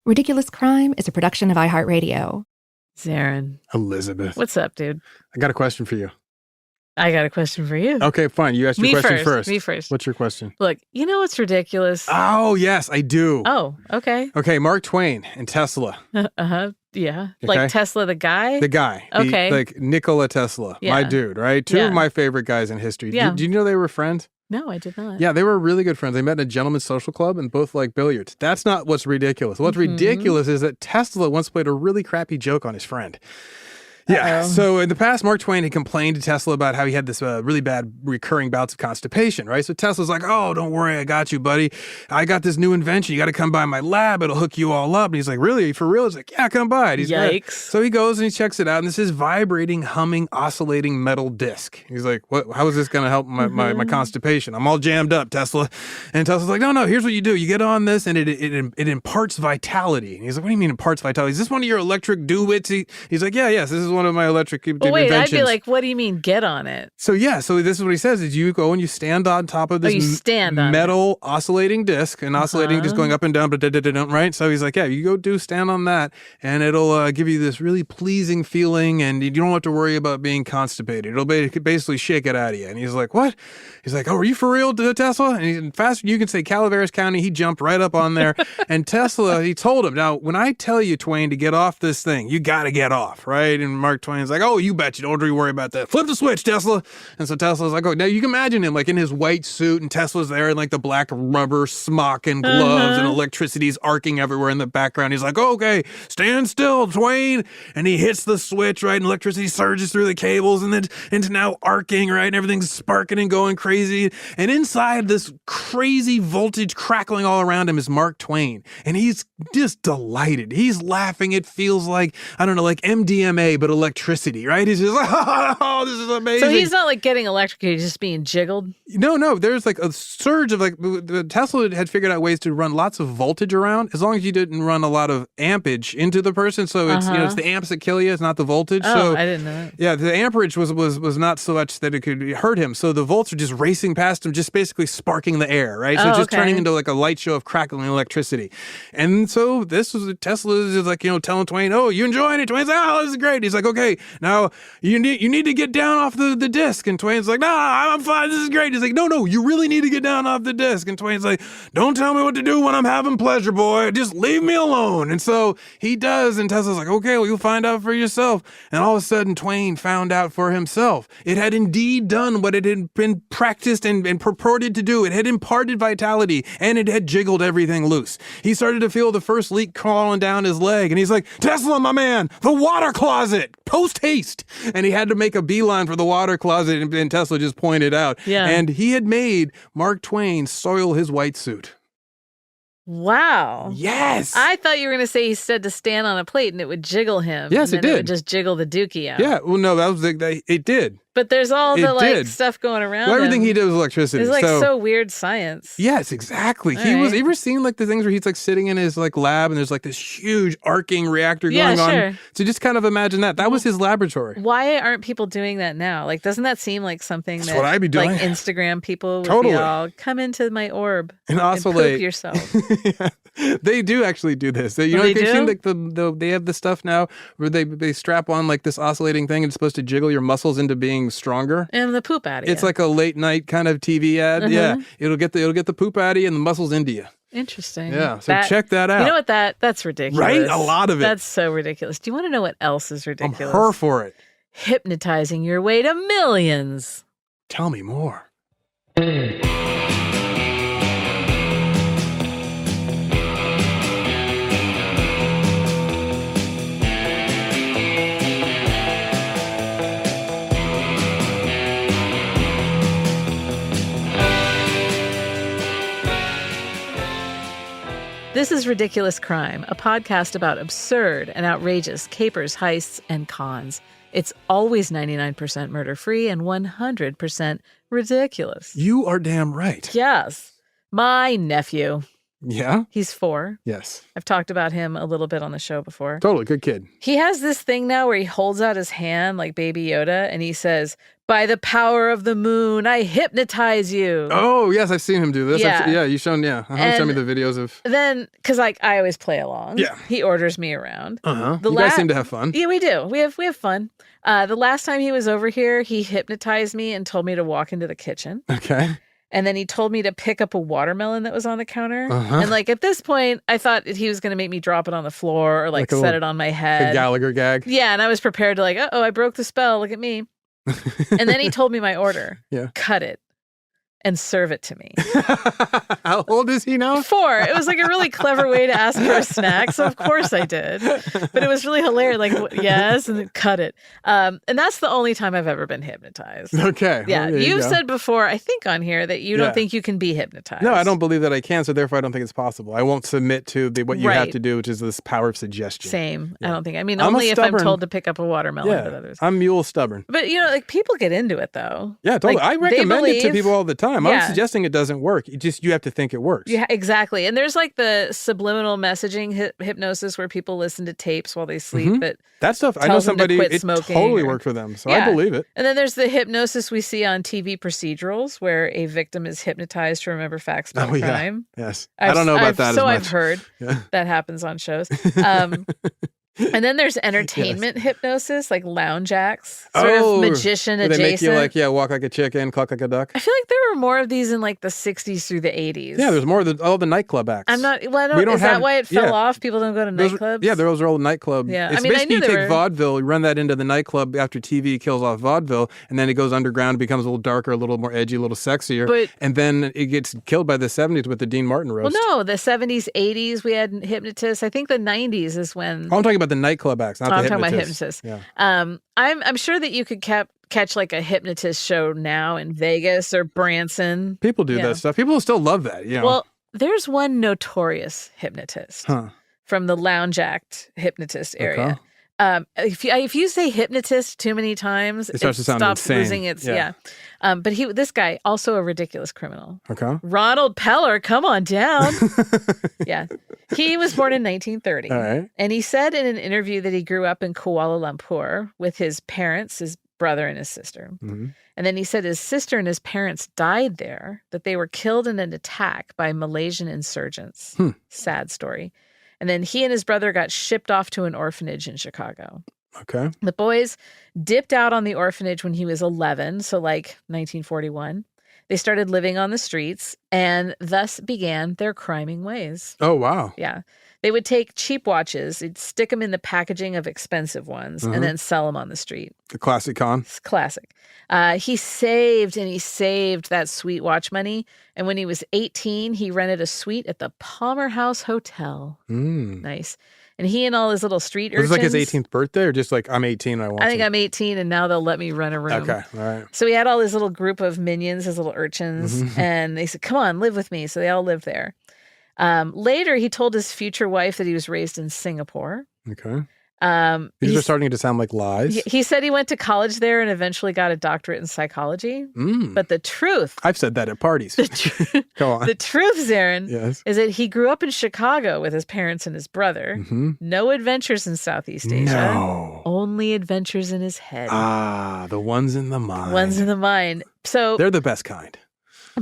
Ridiculous Crime is a production of iHeartRadio. Zaron. Elizabeth. What's up, dude? I got a question for you. I got a question for you. Okay, fine. You asked your question first. Me first. What's your question? Look, you know what's ridiculous? Oh, yes, I do. Oh, okay. Okay, Mark Twain and Tesla. Uh-huh. Yeah. Okay. Like Tesla, the guy? The guy. Okay. Like Nikola Tesla, Yeah. my dude, right? Two of my favorite guys in history. Yeah. Do you know they were friends? No, I did not. Yeah, they were really good friends. They met in a gentleman's social club and both like billiards. That's not what's ridiculous. What's ridiculous is that Tesla once played a really crappy joke on his friend. Yeah. So in the past, Mark Twain had complained to Tesla about how he had this really bad recurring bouts of constipation, right? So Tesla's like, oh, don't worry. I got you, buddy. I got this new invention. You got to come by my lab. It'll hook you all up. And he's like, really? For real? He's like, yeah, come by. And he's Yikes. So he goes and he checks it out. And this is vibrating, humming, oscillating metal disc. He's like, what? How is this going to help my constipation? I'm all jammed up, Tesla. And Tesla's like, no, here's what you do. You get on this and it imparts vitality. And he's like, what do you mean imparts vitality? Is this one of your electric do-wits? He's like, yes, this is one of my electric inventions. I'd be like, what do you mean get on it? So this is what he says, is you go and you stand on top of this metal oscillating disc and oscillating just going up and down, right? So he's like, yeah, you go stand on that and it'll give you this really pleasing feeling and you don't have to worry about being constipated. It'll basically shake it out of you. And he's like, what? He's like, oh, are you for real, Tesla? And he's fast. You can say Calaveras County. He jumped right up on there. And Tesla, he told him, now, when I tell you, Twain, to get off this thing, you got to get off, right? And Mark Twain's like, oh, you bet you. Don't worry about that. Flip the switch, Tesla. And so Tesla's like, oh, now you can imagine him like in his white suit and Tesla's there in like the black rubber smock and gloves and electricity's arcing everywhere in the background. He's like, oh, okay, stand still, Twain. And he hits the switch, right? And electricity surges through the cables and then into now arcing, right? And everything's sparking and going crazy. And inside this crazy voltage crackling all around him is Mark Twain. And he's just delighted. He's laughing. It feels like, I don't know, like MDMA, but electricity, right? He's just like, oh, this is amazing. So he's not like getting electrocuted, he's just being jiggled? No. There's like a surge of Tesla had figured out ways to run lots of voltage around as long as you didn't run a lot of ampage into the person. So it's, it's the amps that kill you. It's not the voltage. Oh, so, I didn't know that. Yeah, the amperage was not so much that it could hurt him. So the volts are just racing past him, just basically sparking the air, right? So it's just turning into like a light show of crackling electricity. And so Tesla is like, telling Twain, oh, you enjoying it? Twain's like, oh, this is great. He's like, okay, now you need to get down off the disc. And Twain's like, no, I'm fine. This is great. He's like, no, you really need to get down off the disc. And Twain's like, don't tell me what to do when I'm having pleasure, boy. Just leave me alone. And so he does. And Tesla's like, okay, well, you'll find out for yourself. And all of a sudden, Twain found out for himself. It had indeed done what it had been practiced and purported to do. It had imparted vitality and it had jiggled everything loose. He started to feel the first leak crawling down his leg. And he's like, Tesla, my man, the water closet, post haste. And he had to make a beeline for the water closet, and Tesla just pointed out. Yeah. And he had made Mark Twain soil his white suit. Wow. Yes. I thought you were going to say he said to stand on a plate and it would jiggle him. Yes, it did. It would just jiggle the dookie out. Yeah. Well, no, it did. But there's all the stuff going around. Well, everything he did was electricity. It's like so weird science. Yes, exactly. You ever seen like the things where he's like sitting in his like lab and there's like this huge arcing reactor going on? So just kind of imagine that. That was his laboratory. Why aren't people doing that now? Like, doesn't that seem like something That's what I'd be doing. Like Instagram people would be all, come into my orb and oscillate. poop yourself. Yeah. They do actually do this. They seen like they have the stuff now where they strap on like this oscillating thing and it's supposed to jiggle your muscles into being stronger. And the poop out of you. It's like a late night kind of TV ad. Yeah. It'll get the poop out of you and the muscles into you. Interesting. Yeah. So check that out. You know what? That's ridiculous. Right? A lot of it. That's so ridiculous. Do you want to know what else is ridiculous? I'm here for it. Hypnotizing your way to millions. Tell me more. This is Ridiculous Crime, a podcast about absurd and outrageous capers, heists, and cons. It's always 99% murder-free and 100% ridiculous. You are damn right. Yes. My nephew. Yeah? He's 4. Yes. I've talked about him a little bit on the show before. Totally. Good kid. He has this thing now where he holds out his hand like Baby Yoda and he says, By the power of the moon, I hypnotize you. Oh, yes, I've seen him do this. Yeah. You shown, you showed me the videos of. Then, because I always play along. Yeah. He orders me around. You guys seem to have fun. Yeah, we do. We have fun. The last time he was over here, he hypnotized me and told me to walk into the kitchen. Okay. And then he told me to pick up a watermelon that was on the counter. And like at this point, I thought he was going to make me drop it on the floor or like set it on my head. A Gallagher gag. Yeah, and I was prepared to like, I broke the spell. Look at me. And then he told me my order. Yeah. Cut it and serve it to me. How old is he now? 4. It was like a really clever way to ask for a snack. So of course I did. But it was really hilarious. Like, yes, and then cut it. And that's the only time I've ever been hypnotized. Okay. Yeah. Well, You've said before, I think on here, that you don't think you can be hypnotized. No, I don't believe that I can. So therefore I don't think it's possible. I won't submit to what you have to do, which is this power of suggestion. Same. Yeah. I don't think. I mean, only if I'm told to pick up a watermelon. Yeah. But others. I'm mule stubborn. But like people get into it though. Yeah, totally. Like, I recommend it to people all the time. I'm suggesting it doesn't work. You have to think it works. Yeah, exactly. And there's like the subliminal messaging hypnosis where people listen to tapes while they sleep. That stuff, I know somebody, it totally worked for them. So I believe it. And then there's the hypnosis we see on TV procedurals where a victim is hypnotized to remember facts about crime. Yes. I don't know about that as much. So I've heard that happens on shows. And then there's entertainment hypnosis, like lounge acts, sort of magician adjacent. They make you walk like a chicken, cluck like a duck. I feel like there were more of these in like the 60s through the 80s. Yeah, there's more of all the nightclub acts. Is that why it fell off? People don't go to nightclubs? Those are all nightclub. Yeah, it's basically you take vaudeville, you run that into the nightclub after TV kills off vaudeville, and then it goes underground, becomes a little darker, a little more edgy, a little sexier. And then it gets killed by the 70s with the Dean Martin roast. Well, no, the 70s, 80s, we had hypnotists. I think the 90s is when... I'm talking about the nightclub acts, not the hypnotists. I'm talking about hypnotists. Yeah. I'm sure that you could catch like a hypnotist show now in Vegas or Branson. People do that stuff. People still love that. Well, there's one notorious hypnotist from the lounge act hypnotist area. If you say hypnotist too many times, it starts to sound insane. Losing its but this guy also a ridiculous criminal. Okay. Ronald Peller, come on down. Yeah. He was born in 1930. All right. And he said in an interview that he grew up in Kuala Lumpur with his parents, his brother and his sister. Mm-hmm. And then he said his sister and his parents died there, that they were killed in an attack by Malaysian insurgents. Sad story. And then he and his brother got shipped off to an orphanage in Chicago. Okay. The boys dipped out on the orphanage when he was 11, so like 1941. They started living on the streets and thus began their criming ways. Oh, wow. Yeah. They would take cheap watches, they'd stick them in the packaging of expensive ones, and then sell them on the street. The classic con. It's classic. He saved that sweet watch money. And when he was 18, he rented a suite at the Palmer House Hotel. Nice. And he and all his little street urchins. Was it like his 18th birthday or just like, I'm 18, I think I'm 18 and now they'll let me rent a room. Okay, all right. So he had all his little group of minions, his little urchins, and they said, come on, live with me. So they all lived there. Later, he told his future wife that he was raised in Singapore. Okay. These are starting to sound like lies. He said he went to college there and eventually got a doctorate in psychology. But the truth... I've said that at parties. Go on. The truth, Zaron, yes, is that he grew up in Chicago with his parents and his brother. No adventures in Southeast Asia. No. Only adventures in his head. Ah, the ones in the mind. Ones in the mind. So they're the best kind.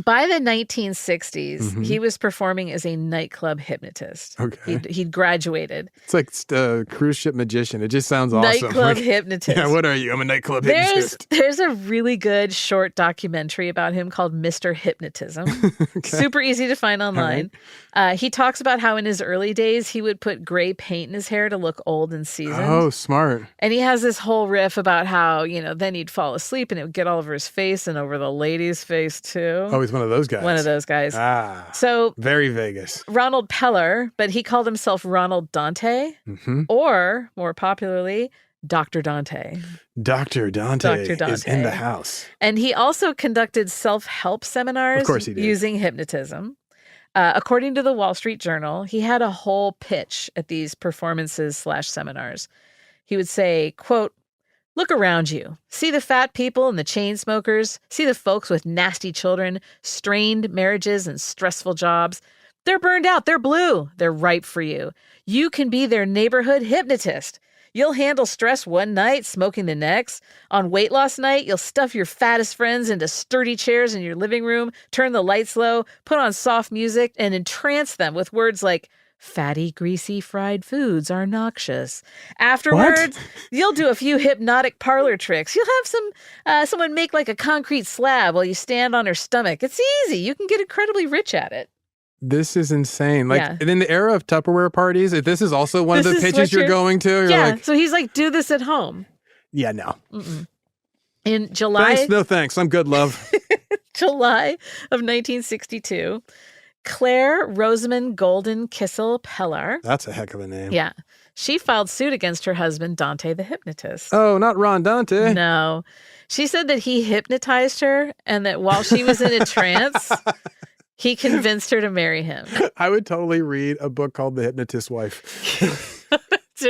By the 1960s, he was performing as a nightclub hypnotist. Okay. He'd graduated. It's like a cruise ship magician. It just sounds awesome. Nightclub hypnotist. Yeah, what are you? I'm a nightclub hypnotist. There's a really good short documentary about him called Mr. Hypnotism. Super easy to find online. Right. He talks about how in his early days, he would put gray paint in his hair to look old and seasoned. Oh, smart. And he has this whole riff about how, then he'd fall asleep and it would get all over his face and over the lady's face too. Oh, he's one of those guys. One of those guys. Ah. So very Vegas. Ronald Peller, but he called himself Ronald Dante, or more popularly, Dr. Dante. Dr. Dante is in the house. And he also conducted self-help seminars of course he did. Using hypnotism. According to the Wall Street Journal, he had a whole pitch at these performances/seminars. He would say, quote, "Look around you. See the fat people and the chain smokers. See the folks with nasty children, strained marriages, and stressful jobs. They're burned out. They're blue. They're ripe for you. You can be their neighborhood hypnotist. You'll handle stress one night, smoking the next. On weight loss night, you'll stuff your fattest friends into sturdy chairs in your living room, turn the lights low, put on soft music, and entrance them with words like, fatty, greasy, fried foods are noxious. Afterwards, you'll do a few hypnotic parlor tricks. You'll have someone make like a concrete slab while you stand on her stomach. It's easy. You can get incredibly rich at it. This is insane. Like in the era of Tupperware parties, if this is also one of the pitches you're going to, you're like, so he's like, do this at home. Yeah, no. In July. Thanks, no thanks. I'm good, love. July of 1962, Claire Rosamond Golden Kissel Pellar. That's a heck of a name. Yeah. She filed suit against her husband, Dante the hypnotist. Oh, not Ron Dante. No. She said that he hypnotized her and that while she was in a trance, he convinced her to marry him. I would totally read a book called The Hypnotist's Wife.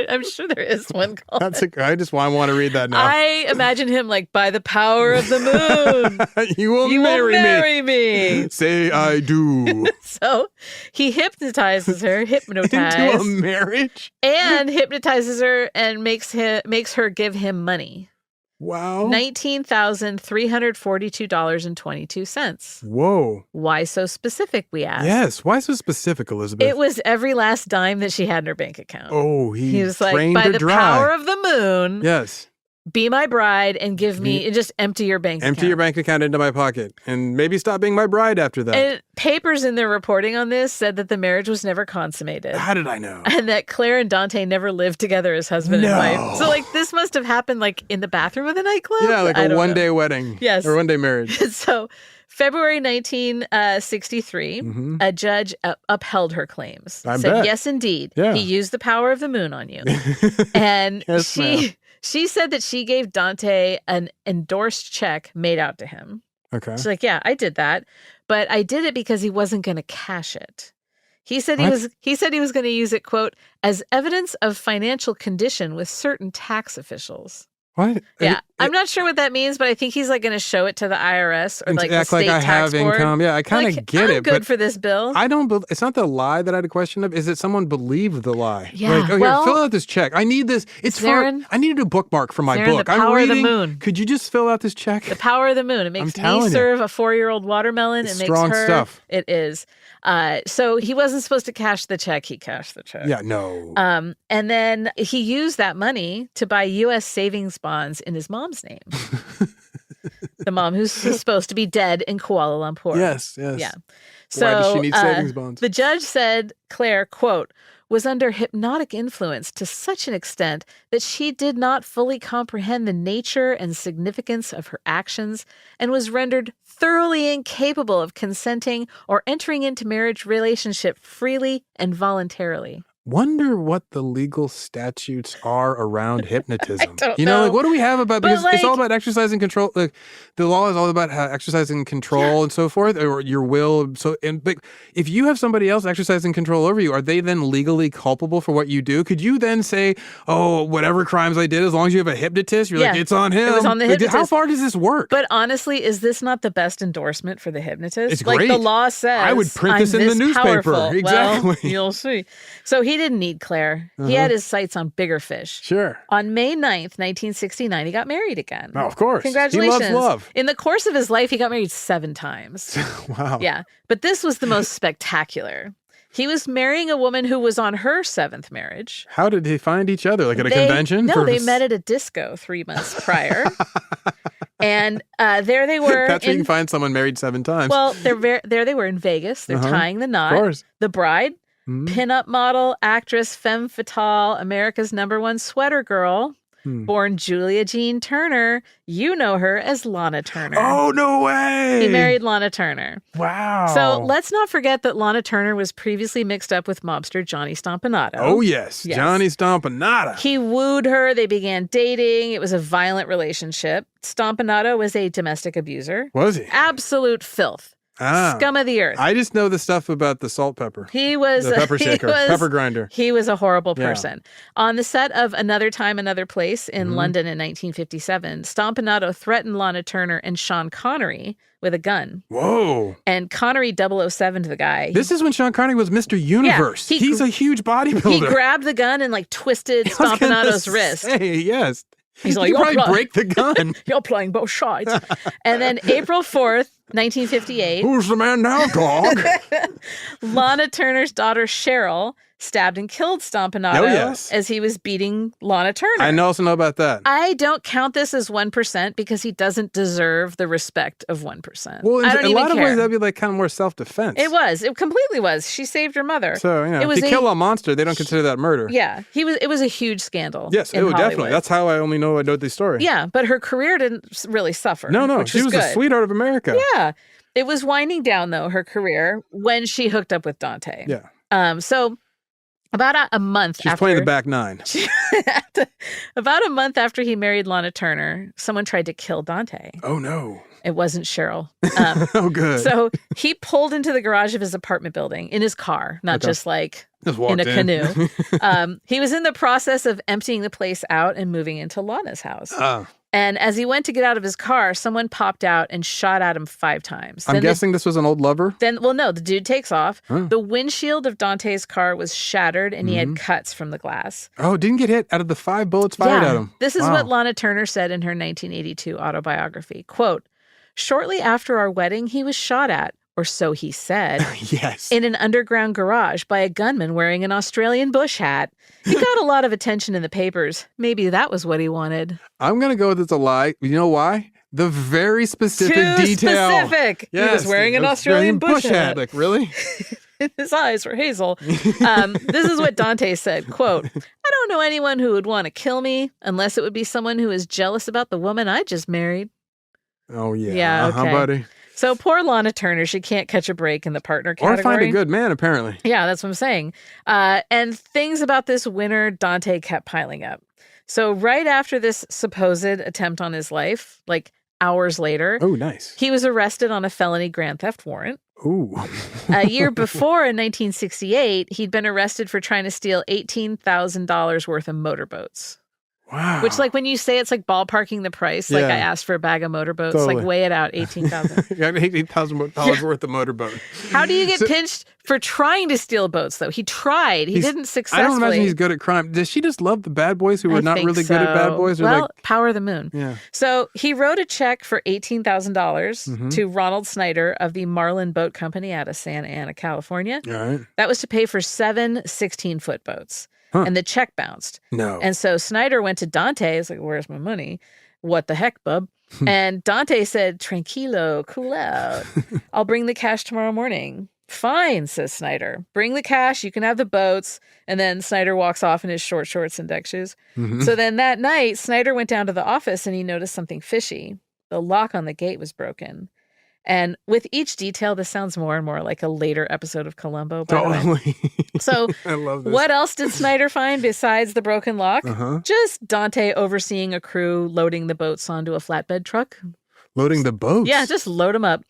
I'm sure there is one called I just want to read that now. I imagine him like, by the power of the moon. you will marry me. Say I do. So he hypnotizes her, Into a marriage? And hypnotizes her and makes her give him money. Wow. $19,342.22. Whoa. Why so specific, we asked? Yes. Why so specific, Elizabeth? It was every last dime that she had in her bank account. Oh, he was like, drained by her the dry. power of the moon. Yes. Be my bride and give me, and just empty your bank account. Empty your bank account into my pocket. And maybe stop being my bride after that. And papers in their reporting on this said that the marriage was never consummated. How did I know? And that Claire and Dante never lived together as husband and wife. So like this must have happened like in the bathroom of the nightclub? Yeah, like a one-day wedding. Yes. Or one-day marriage. So February 1963, a judge upheld her claims. Said, bet. yes, indeed. Yeah. He used the power of the moon on you. And Yes, she said that she gave Dante an endorsed check made out to him. Okay. She's like, yeah, I did that, but I did it because he wasn't going to cash it. He said he said he was going to use it, quote, as evidence of financial condition with certain tax officials. What? Yeah, I'm not sure what that means, but I think he's like going to show it to the IRS or like the act state like I tax have board. income. Yeah, I kind of get I'm it. good but for this bill. I don't. It's not the lie that I had a question of. Is it someone believed the lie? Yeah. Like, Well, here, fill out this check. I need this. It's Zaron, I needed a bookmark for my Zaron, book. the power I'm reading. of the moon. Could you just fill out this check? The power of the moon. It makes me serve a 4-year-old watermelon. It's it makes strong her. Stuff. It is. So he wasn't supposed to cash the check. He cashed the check. Yeah, no. And then he used that money to buy U.S. savings bonds in his mom's name. The mom who's supposed to be dead in Kuala Lumpur. Yes. Yeah. So, why does she need savings bonds? The judge said Claire, quote, was under hypnotic influence to such an extent that she did not fully comprehend the nature and significance of her actions and was rendered thoroughly incapable of consenting or entering into marriage relationship freely and voluntarily. Wonder what the legal statutes are around hypnotism. I don't you know, like what do we have about, because it's all about exercising control. Like the law is all about exercising control and so forth, or your will. So, but if you have somebody else exercising control over you, are they then legally culpable for what you do? Could you then say, oh, whatever crimes I did, as long as you have a hypnotist, you're like, it's on him. It was on the hypnotist. How far does this work? But honestly, is this not the best endorsement for the hypnotist? It's great. Like the law says, I would print this in the newspaper. Powerful. Exactly. Well, you'll see. So he didn't need Claire. He had his sights on bigger fish. Sure. On May 9th, 1969, he got married again. Oh, of course. Congratulations. He loves love. In the course of his life, he got married 7 times. Wow. Yeah. But this was the most spectacular. He was marrying a woman who was on her 7th marriage. How did they find each other? Like at a convention? No, they met at a disco 3 months prior. And there they were. That's where you can find someone married 7 times. Well, there they were in Vegas. They're tying the knot. Of course. The bride, pinup model, actress, femme fatale, America's #1 sweater girl, born Julia Jean Turner. You know her as Lana Turner. Oh, no way. He married Lana Turner. Wow. So let's not forget that Lana Turner was previously mixed up with mobster Johnny Stompanato. Oh, yes. Johnny Stompanato. He wooed her. They began dating. It was a violent relationship. Stompanato was a domestic abuser. Was he? Absolute filth. Scum of the earth. I just know the stuff about the salt pepper. He was the pepper shaker, pepper grinder. He was a horrible person. Yeah. On the set of Another Time, Another Place in London in 1957, Stompanato threatened Lana Turner and Sean Connery with a gun. Whoa. And Connery 007 to the guy. This is when Sean Connery was Mr. Universe. Yeah, he's a huge bodybuilder. He grabbed the gun and like twisted Stompanato's wrist. Yes. He's like, you probably break the gun. You're playing both sides. And then April 4th, 1958. Who's the man now, dog? Lana Turner's daughter, Cheryl, stabbed and killed Stompanato as he was beating Lana Turner. I also know about that. I don't count this as 1% because he doesn't deserve the respect of 1%. Well, I don't in a lot of care. ways, that'd be like kind of more self-defense. It was. It completely was. She saved her mother. So, if you kill a monster, they don't consider that murder. Yeah. It was a huge scandal. Yes, definitely. That's how I know the story. Yeah, but her career didn't really suffer. No. She was a sweetheart of America. Yeah. It was winding down, though, her career, when she hooked up with Dante. Yeah. So about a month after... She's playing the back nine. About a month after he married Lana Turner, someone tried to kill Dante. Oh, no. It wasn't Cheryl. Oh, good. So he pulled into the garage of his apartment building in his car, not just like in a canoe. He was in the process of emptying the place out and moving into Lana's house. And as he went to get out of his car, someone popped out and shot at him 5 times. I'm guessing this was an old lover? No, the dude takes off. The windshield of Dante's car was shattered and he had cuts from the glass. Oh, didn't get hit out of the 5 bullets fired at him. This is what Lana Turner said in her 1982 autobiography. Quote, "Shortly after our wedding, he was shot at, or so he said, yes, in an underground garage by a gunman wearing an Australian bush hat. He got a lot of attention in the papers. Maybe that was what he wanted." I'm going to go with it's a lie. You know why? The very specific detail. Too specific. Yes, he was wearing an Australian bush hat. Like, really? His eyes were hazel. This is what Dante said, quote, "I don't know anyone who would want to kill me unless it would be someone who is jealous about the woman I just married." Oh, yeah. Yeah, okay. Buddy. So poor Lana Turner, she can't catch a break in the partner category. Or find a good man, apparently. Yeah, that's what I'm saying. And things about this winter, Dante kept piling up. So right after this supposed attempt on his life, like hours later. Oh, nice. He was arrested on a felony grand theft warrant. Ooh. A year before, in 1968, he'd been arrested for trying to steal $18,000 worth of motorboats. Wow. Which, like, when you say it's like ballparking the price, like I asked for a bag of motorboats, like weigh it out, $18,000. Yeah, $18,000 worth of motorboat. How do you get pinched for trying to steal boats, though? He tried. He didn't successfully. I don't imagine he's good at crime. Does she just love the bad boys who were not really good at bad boys? Or well, power of the moon. Yeah. So he wrote a check for $18,000 to Ronald Snyder of the Marlin Boat Company out of Santa Ana, California. All right. That was to pay for 7 16-foot boats. Huh. And the check bounced. No. And so Snyder went to Dante. He's like, "Where's my money?" "What the heck, bub?" And Dante said, "Tranquilo, cool out. I'll bring the cash tomorrow morning." "Fine," says Snyder. "Bring the cash. You can have the boats." And then Snyder walks off in his short shorts and deck shoes. So then that night, Snyder went down to the office and he noticed something fishy. The lock on the gate was broken. And with each detail, this sounds more and more like a later episode of Columbo. Totally. So I love this. What else did Snyder find besides the broken lock? Just Dante overseeing a crew loading the boats onto a flatbed truck. Loading the boats? Yeah, just load them up.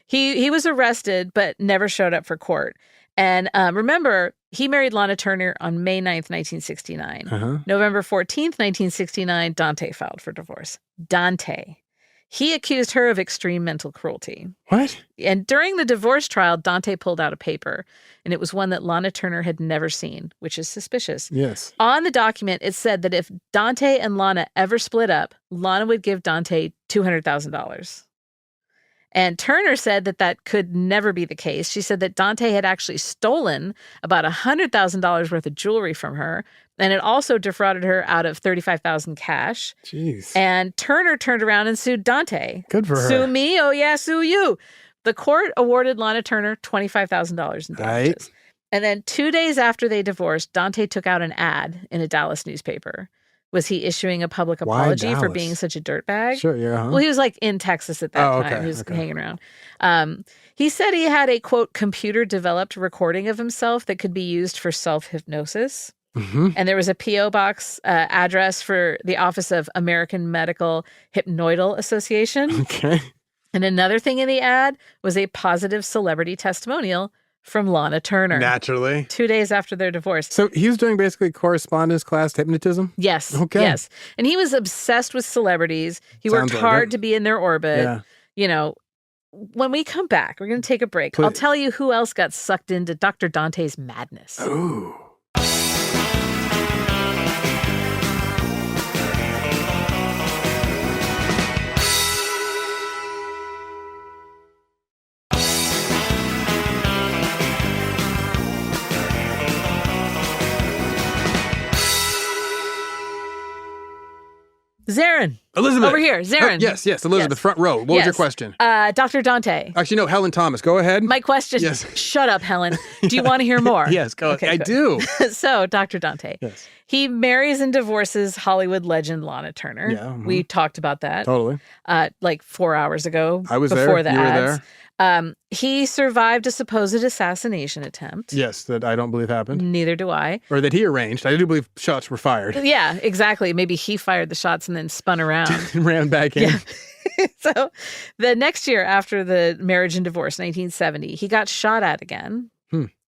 He was arrested, but never showed up for court. And remember, he married Lana Turner on May 9th, 1969. November 14th, 1969, Dante filed for divorce. Dante. He accused her of extreme mental cruelty. What? And during the divorce trial, Dante pulled out a paper, and it was one that Lana Turner had never seen, which is suspicious. Yes. On the document, it said that if Dante and Lana ever split up, Lana would give Dante $200,000. And Turner said that that could never be the case. She said that Dante had actually stolen about $100,000 worth of jewelry from her, and it also defrauded her out of $35,000 cash. Jeez. And Turner turned around and sued Dante. Good for her. Sue me? Oh, yeah, sue you. The court awarded Lana Turner $25,000 in damages. Right. And then 2 days after they divorced, Dante took out an ad in a Dallas newspaper. Was he issuing a public apology for being such a dirtbag? Sure, yeah. Well, he was like in Texas at that time. He was hanging around. He said he had a, quote, computer-developed recording of himself that could be used for self-hypnosis. And there was a P.O. box address for the Office of American Medical Hypnoidal Association. Okay. And another thing in the ad was a positive celebrity testimonial from Lana Turner. Naturally. 2 days after their divorce. So he was doing basically correspondence class hypnotism? Yes. Okay. Yes. And he was obsessed with celebrities. He worked hard to be in their orbit. Yeah. You know, when we come back, we're going to take a break. Please. I'll tell you who else got sucked into Dr. Dante's madness. Ooh. Zaron. Elizabeth. Over here. Zaron. Yes, Elizabeth, Yes. front row. What was your question? Dr. Dante. Actually, no, Helen Thomas. Go ahead. My question. Yes. Shut up, Helen. Do you want to hear more? Yes, go ahead. Okay, I good. do. So, Dr. Dante. Yes. He marries and divorces Hollywood legend Lana Turner. Yeah. We talked about that. Totally. Like 4 hours ago. I was before there. The You ads. were there. He survived a supposed assassination attempt. Yes, that I don't believe happened. Neither do I. Or that he arranged. I do believe shots were fired. Yeah, exactly. Maybe he fired the shots and then spun around. Ran back in. Yeah. So the next year after the marriage and divorce, 1970, he got shot at again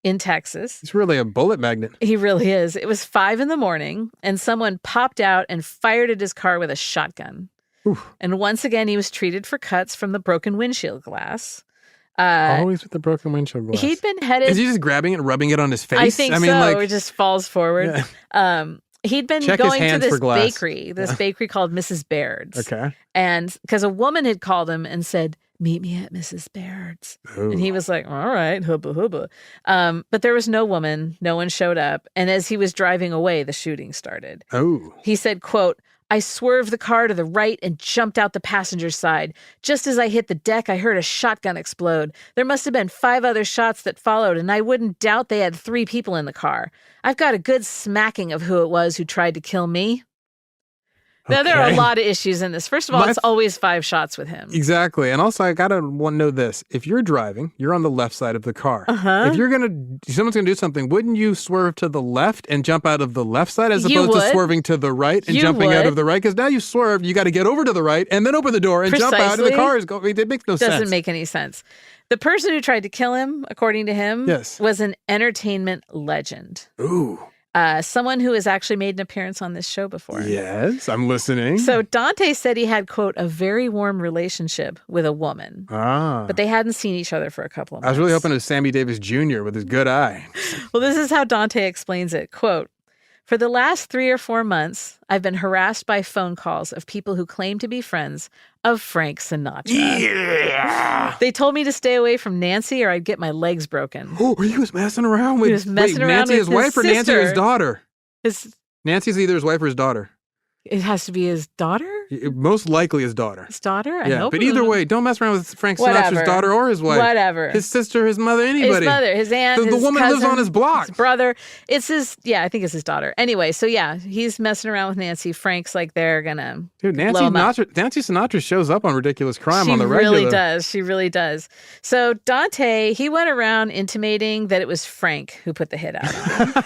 in Texas. He's really a bullet magnet. He really is. It was 5 a.m. and someone popped out and fired at his car with a shotgun. Oof. And once again, he was treated for cuts from the broken windshield glass. Always with the broken windshield glass. He'd been headed... Is he just grabbing it and rubbing it on his face? I think so. It just falls forward. Yeah. He'd been Check going his to hands this for glass. bakery called Mrs. Baird's. Okay. And because a woman had called him and said, meet me at Mrs. Baird's. Ooh. And he was like, all right, hubba hubba. But there was no woman. No one showed up. And as he was driving away, the shooting started. Oh. He said, quote, I swerved the car to the right and jumped out the passenger side. Just as I hit the deck, I heard a shotgun explode. There must have been 5 other shots that followed, and I wouldn't doubt they had 3 people in the car. I've got a good smacking of who it was who tried to kill me. Now, there are a lot of issues in this. First of all, it's always 5 shots with him. Exactly. And also, I got to know this. If you're driving, you're on the left side of the car. Uh-huh. If someone's going to do something, wouldn't you swerve to the left and jump out of the left side as opposed to swerving to the right and jumping out of the right? Because now you swerve, you got to get over to the right and then open the door and jump out, and the car is going. It makes no sense. Doesn't make any sense. The person who tried to kill him, according to him, was an entertainment legend. Ooh. Someone who has actually made an appearance on this show before. Yes, I'm listening. So Dante said he had, quote, a very warm relationship with a woman. But they hadn't seen each other for a couple of months. I was really hoping it was Sammy Davis Jr. with his good eye. Well, this is how Dante explains it. Quote, for the last 3 or 4 months, I've been harassed by phone calls of people who claim to be friends of Frank Sinatra. Yeah. They told me to stay away from Nancy or I'd get my legs broken. Oh, he was messing around with Nancy, his wife, or Nancy, his daughter? Nancy's either his wife or his daughter. It has to be his daughter? Most likely his daughter. His daughter? I hope. But either way, don't mess around with Frank Sinatra's daughter or his wife. Whatever. His sister, his mother, anybody. His mother, his aunt, the woman cousin, lives on his block. His brother. It's his, I think it's his daughter. Anyway, so he's messing around with Nancy. Frank's like, they're gonna Nancy Sinatra shows up on Ridiculous Crime on the regular. She really does. She really does. So Dante, he went around intimating that it was Frank who put the hit out on him.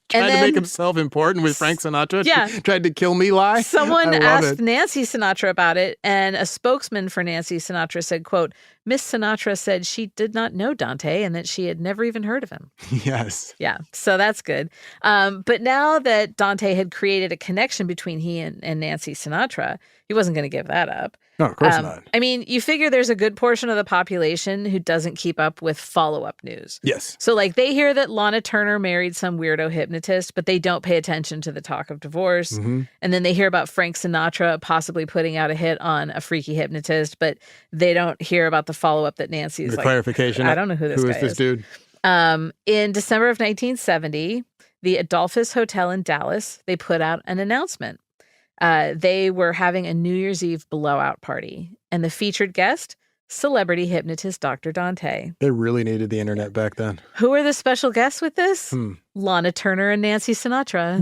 Tried to make himself important with Frank Sinatra. Yeah. Tried to kill me lie. Someone asked Nancy Sinatra about it, and a spokesman for Nancy Sinatra said, quote, Miss Sinatra said she did not know Dante and that she had never even heard of him. Yes. Yeah, so that's good. But now that Dante had created a connection between he and Nancy Sinatra, he wasn't going to give that up. No, of course not. I mean, you figure there's a good portion of the population who doesn't keep up with follow-up news. Yes. So, they hear that Lana Turner married some weirdo hypnotist, but they don't pay attention to the talk of divorce. Mm-hmm. And then they hear about Frank Sinatra possibly putting out a hit on a freaky hypnotist, but they don't hear about the follow-up that Nancy's the clarification. I don't know who this guy is. Who is this dude? In December of 1970, the Adolphus Hotel in Dallas, they put out an announcement. They were having a New Year's Eve blowout party, and the featured guest, celebrity hypnotist Dr. Dante. They really needed the internet back then. Who are the special guests with this? Lana Turner and Nancy Sinatra.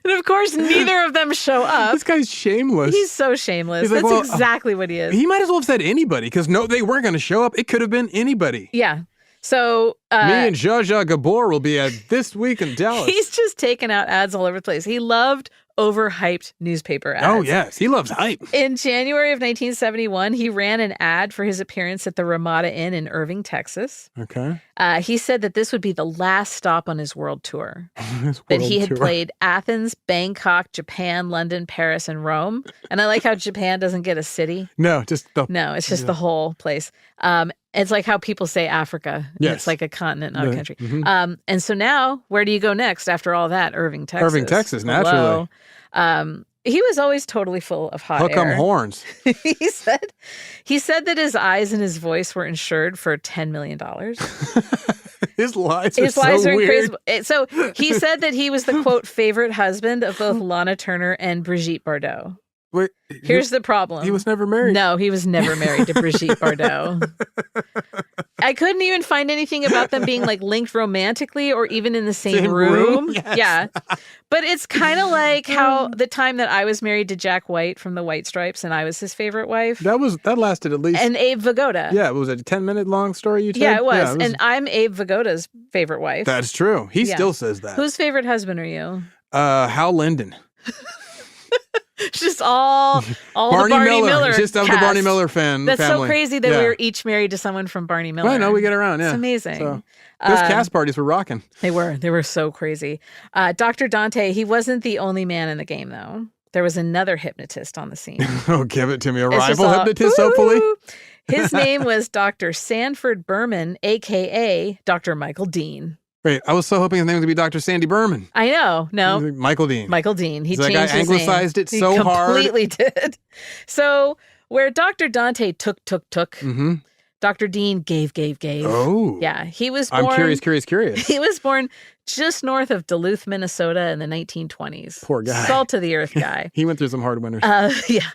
And of course, neither of them show up. This guy's shameless. He's so shameless. That's exactly what he is. He might as well have said anybody, because they weren't going to show up. It could have been anybody. Yeah. So me and Zsa Zsa Gabor will be at This Week in Dallas. He's just taking out ads all over the place. He loved overhyped newspaper ads. Oh, yes. He loves hype. In January of 1971, he ran an ad for his appearance at the Ramada Inn in Irving, Texas. Okay. He said that this would be the last stop on his world tour. That he had played Athens, Bangkok, Japan, London, Paris, and Rome. And I like how Japan doesn't get a city. No, it's just the whole place. It's like how people say Africa. Yes. It's like a continent, not a country. Mm-hmm. And so now, where do you go next after all that? Irving, Texas. Irving, Texas, naturally. He was always totally full of hot air. Hook 'em horns. He said that his eyes and his voice were insured for $10 million. His lies are weird. Crazy. So he said that he was the, quote, favorite husband of both Lana Turner and Brigitte Bardot. Wait, here's the problem. He was never married. No, he was never married to Brigitte Bardot. I couldn't even find anything about them being like linked romantically or even in the same room. Yes. Yeah. But it's kind of like how the time that I was married to Jack White from the White Stripes and I was his favorite wife. That lasted at least. And Abe Vigoda. Yeah, was it a 10-minute long story you told? Yeah, it was. And I'm Abe Vigoda's favorite wife. That's true. He still says that. Whose favorite husband are you? Hal Linden. Just all Barney the Barney Miller just of the Barney Miller family. That's so crazy that we were each married to someone from Barney Miller. I know, we get around, yeah. It's amazing. So, those cast parties were rocking. They were so crazy. Dr. Dante, he wasn't the only man in the game, though. There was another hypnotist on the scene. Oh, give it to me. A rival hypnotist, hopefully. His name was Dr. Sanford Berman, a.k.a. Dr. Michael Dean. Wait, I was so hoping his name was going to be Dr. Sandy Berman. I know. No. Michael Dean. Michael Dean. He changed his name. That guy anglicized it so hard. He completely did. So where Dr. Dante took, mm-hmm. Dr. Dean gave. Oh. Yeah. He was born. I'm curious. He was born just north of Duluth, Minnesota in the 1920s. Poor guy. Salt of the earth guy. He went through some hard winters. Yeah.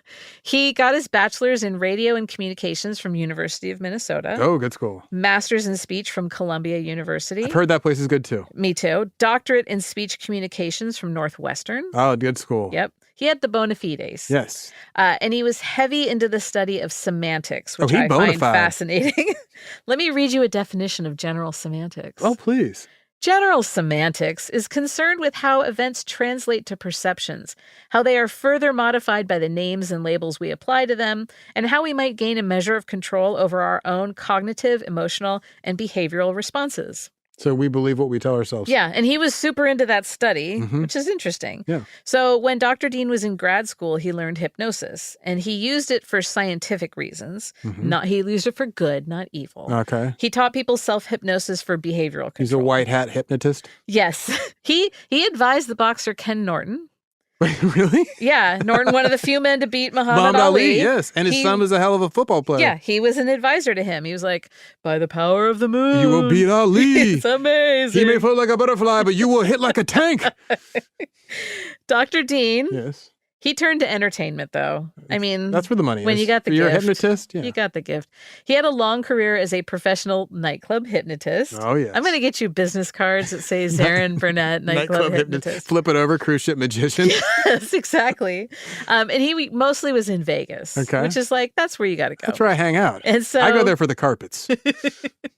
He got his bachelor's in radio and communications from University of Minnesota. Oh, good school. Master's in speech from Columbia University. I've heard that place is good too. Me too. Doctorate in speech communications from Northwestern. Oh, good school. Yep. He had the bona fides. Yes. And he was heavy into the study of semantics, which I find fascinating. Let me read you a definition of general semantics. Oh, please. General semantics is concerned with how events translate to perceptions, how they are further modified by the names and labels we apply to them, and how we might gain a measure of control over our own cognitive, emotional, and behavioral responses. So we believe what we tell ourselves. Yeah, and he was super into that study, which is interesting. Yeah. So when Dr. Dean was in grad school, he learned hypnosis, and he used it for scientific reasons. He used it for good, not evil. Okay. He taught people self-hypnosis for behavioral control. He's a white hat hypnotist? Yes. He advised the boxer Ken Norton. Wait, really? Yeah, Norton, one of the few men to beat Muhammad Ali. Yes, and his son was a hell of a football player. Yeah, he was an advisor to him. He was like, by the power of the moon. You will beat Ali. It's amazing. He may float like a butterfly, but you will hit like a tank. Dr. Dean. Yes. He turned to entertainment, though. I mean, that's where the money is. When you got the gift. You're a hypnotist? Yeah. You got the gift. He had a long career as a professional nightclub hypnotist. Oh, yes. I'm going to get you business cards that say Zaron Burnett, nightclub hypnotist. Flip it over, cruise ship magician. Yes, exactly. And he mostly was in Vegas, which is like, that's where you got to go. That's where I hang out. And so I go there for the carpets.